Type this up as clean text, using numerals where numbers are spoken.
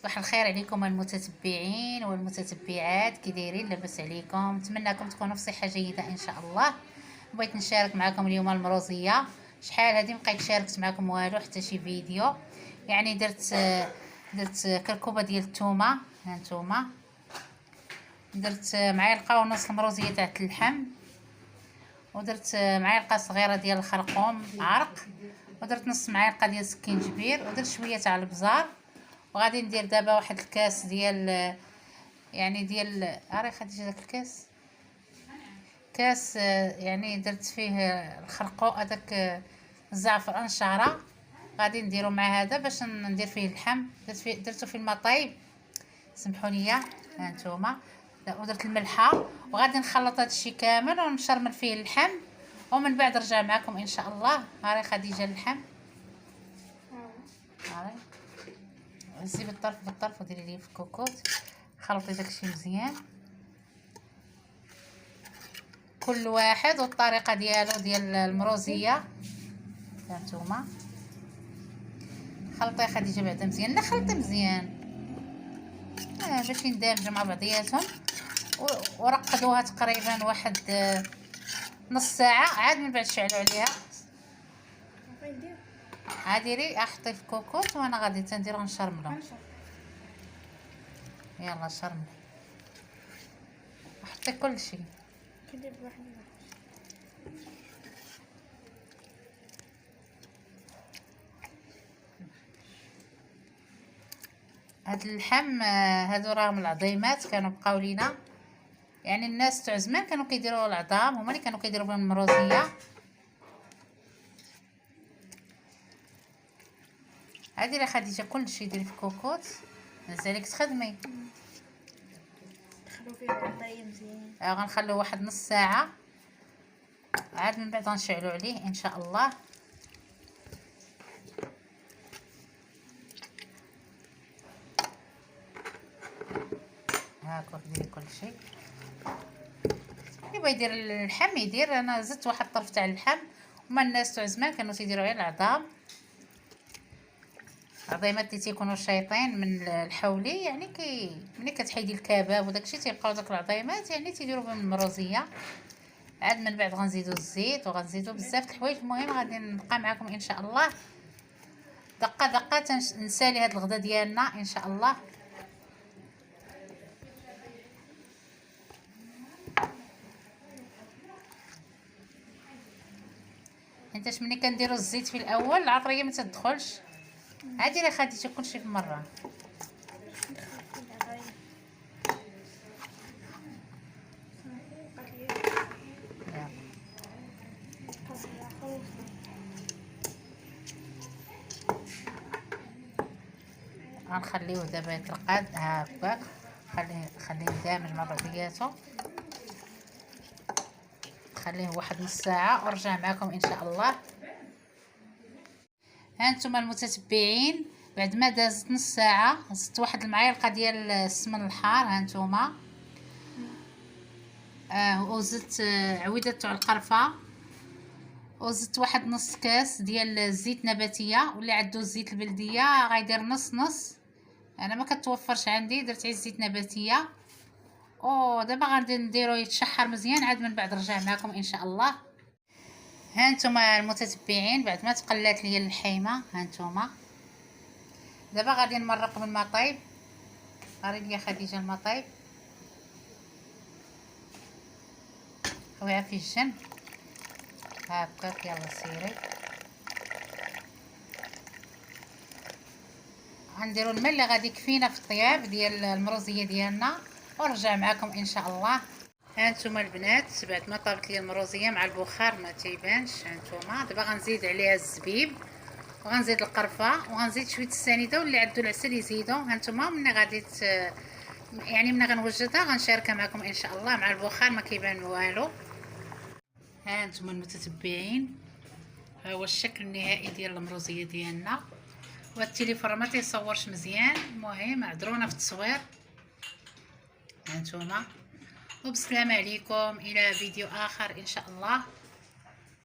صباح الخير عليكم المتتبعين والمتتبعات، كي دايرين؟ لاباس عليكم؟ نتمنىكم تكونوا في صحه جيده ان شاء الله. بغيت نشارك معكم اليوم المروزيه. شحال هذه مبقيت شاركت معكم والو حتى شي فيديو. يعني درت كركوبه ديال الثومه، ها نتوما. درت معلقه ونص المروزيه تاع اللحم، ودرت معلقه صغيره ديال الخرقوم عرق، ودرت نص معلقه ديال السكينجبير، ودرت شويه تاع البزار. وغادي ندير دابا واحد الكاس ديال خديجه داك الكاس يعني درت فيه الخرقو هذاك الزعفران شعره. غادي نديرو مع هذا باش ندير فيه اللحم. درتو في الماء طايب، سمحوا لي. ها نتوما. ودرت الملحه، وغادي نخلط هذا الشيء كامل ونشرمل فيه اللحم، ومن بعد نرجع معكم ان شاء الله. هاي خديجه اللحم، هاي هزي بالطرف وديري ليه في الكوكوط. خلطي داكشي مزيان، كل واحد والطريقه ديالو ديال المروزيه. هانتوما خلطي خديجه بعدا مزيان، لا خلطي مزيان باش يندمجوا مع بعضياتهم. ورقدوها تقريبا واحد نص ساعه. عاد من بعد شعلوا عليها. ديري احطي في كوكوط، وانا غادي تنديرو نشرملو. يلا شرملي، حطي كل شيء. هاد اللحم هادو راهم العظيمات كانوا بقاو لينا. يعني الناس تاع زمان كانوا كيديروا العظام، هما اللي كانوا كيديروا بهم المروزيه. هادي راه خديجه كلشي ديري في كوكوط، مازالك تخدمي. نخلو فيه البطاريه مزيان. غنخليو واحد نص ساعه، عاد من بعد غنشعلوا عليه ان شاء الله. هاكا ديري كلشي. اللي بغى يدير اللحم يدير. انا زدت واحد الطرف تاع اللحم. هما الناس تاع زمان كانوا تيديروا غير العظام، العظيمات اللي تيكونوا شايطين من الحولي. يعني ملي كتحيدي الكباب وداكشي تيبقاو داك العظيمات، يعني تيديروا بهم المروزيه. عاد من بعد غنزيدو الزيت، وغنزيدو بزاف د الحوايج. المهم غادي نبقى معكم ان شاء الله دقه دقه نسالي هاد الغدا ديالنا ان شاء الله. حيتاش ملي كنديروا الزيت في الاول العطريه ما تدخلش. عادي راه خديتي كلشي في مره. غنخليوه دابا يترقد هكاك. خليه يندمج مع بعضياتو. خليه واحد نص ساعه ورجع معكم ان شاء الله. هانتوما المتتبعين، بعد ما دازت نص ساعه زدت واحد المعلقه ديال السمن الحار. هانتوما وزدت عويده تاع القرفه، وزدت واحد نص كاس ديال الزيت نباتيه. واللي عنده الزيت البلديه غيدير نص نص. انا ما كتوفرش عندي، درت غير زيت نباتيه. دابا غادي نديرو يتشحر مزيان، عاد من بعد نرجع معكم ان شاء الله. هانتوما المتتبعين، بعد ما تقلات لي اللحيمه هانتوما دابا غادي نمرق بالماء طايب. غير ليا خديجه الماء طايب، خويها في الجنب هكاك. يلا سيري. غنديروا الماء اللي غادي يكفينا في الطياب ديال المروزيه ديالنا، ونرجع معكم ان شاء الله. هانتوما البنات، بعد ما طابت لي المروزيه مع البخار ما تيبانش. هانتوما دابا غنزيد عليها الزبيب، وغنزيد القرفه، وغنزيد شويه السنيده، واللي عنده العسل يزيدو. هانتوما ملي غادي يعني ملي غنوجدها غنشاركها معكم ان شاء الله. مع البخار ما كيبان والو. هانتوما المتتبعين، ها هو الشكل النهائي ديال المروزيه ديالنا. وهاد التليفون ما تيصورش مزيان، المهم عذرونا في التصوير. هانتوما، وبسلامه عليكم الى فيديو اخر ان شاء الله.